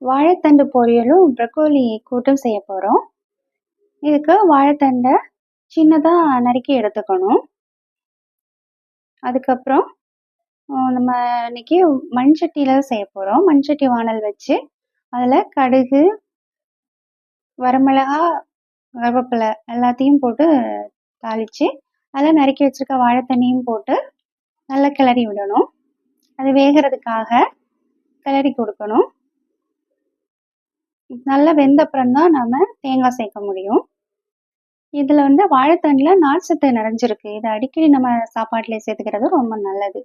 வாழைத்தண்டு பொரியலும், ப்ரோக்கோலி கூட்டும் செய்ய போறோம். இதுக்கு வாழைத்தண்ட சின்னதா நறுக்கி எடுத்துக்கணும். அதுக்கப்புறம் நம்ம இன்னைக்கு மண் சட்டியில செய்ய போறோம். மண் சட்டி வாணல் வச்சு, அதில கடுகு, வரமிளகா, கருவேப்பிலை எல்லாத்தையும் போட்டு தாளிச்சு, அதில நறுக்கி வச்சிருக்க வாழைத்தண்டையும் போட்டு நல்லா கிளறி விடணும். அது வேகிறதுக்காக கிளறி கொடுக்கணும். நல்லா வெந்த அப்புறம் தான் நம்ம தேங்காய் சேர்க்க முடியும். இதில வந்து வாழைத்தண்டுல நார்ச்சத்து நிறைஞ்சிருக்கு. இத அடிக்கடி நம்ம சாப்பாட்டில சேர்த்துக்கிறது ரொம்ப நல்லது.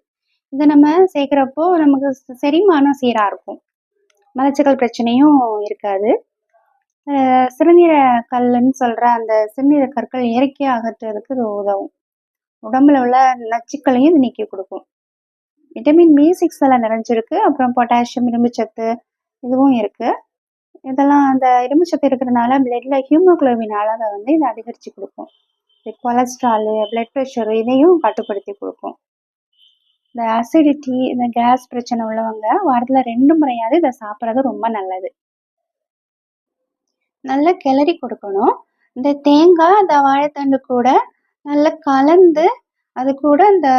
இத நம்ம சேர்க்கிறப்போ நமக்கு செரிமானம் சீரா இருக்கும். மலச்சிக்கல் பிரச்சனையும் இருக்காது. சிறுநீரக கல்லுன்னு சொல்ற அந்த சிறுநீரக கற்கள் இயற்கையா அகற்றுறதுக்கு இது உதவும். உடம்புல உள்ள நச்சுக்களையும் இது நீக்கி கொடுக்கும். விட்டமின் B6 அதில நிறைஞ்சிருக்கு. அப்புறம் பொட்டாசியம், இரும்புச்சத்து இதுவும் இருக்கு. இதெல்லாம் அந்த இரும்புச்சத்து இருக்கிறதுனால பிளட்ல ஹீமோகுளோபின் அளவை வந்து இது அதிகரித்து கொடுக்கும். கொலஸ்ட்ராலு, பிளட் ப்ரெஷரு இதையும் கட்டுப்படுத்தி கொடுக்கும். இந்த அசிடிட்டி, இந்த கேஸ் பிரச்சனை உள்ளவங்க வாரத்தில் 2 முறையாவது இதை சாப்பிட்றது ரொம்ப நல்லது. நல்லா கிளறி கொடுக்கணும். இந்த தேங்காய், இந்த வாழைத்தண்டு கூட நல்லா கலந்து, அது கூட இந்த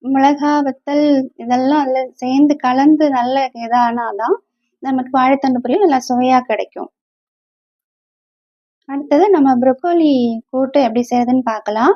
மிளகா, வத்தல் இதெல்லாம் அதில் சேர்ந்து கலந்து நல்ல இதானாதான் நமக்கு வாழைத்தண்டு பொரியல் நல்லா சுவையாக கிடைக்கும். அடுத்தது நம்ம ப்ரோக்கோலி கூட்டு எப்படி செய்யறதுன்னு பார்க்கலாம்.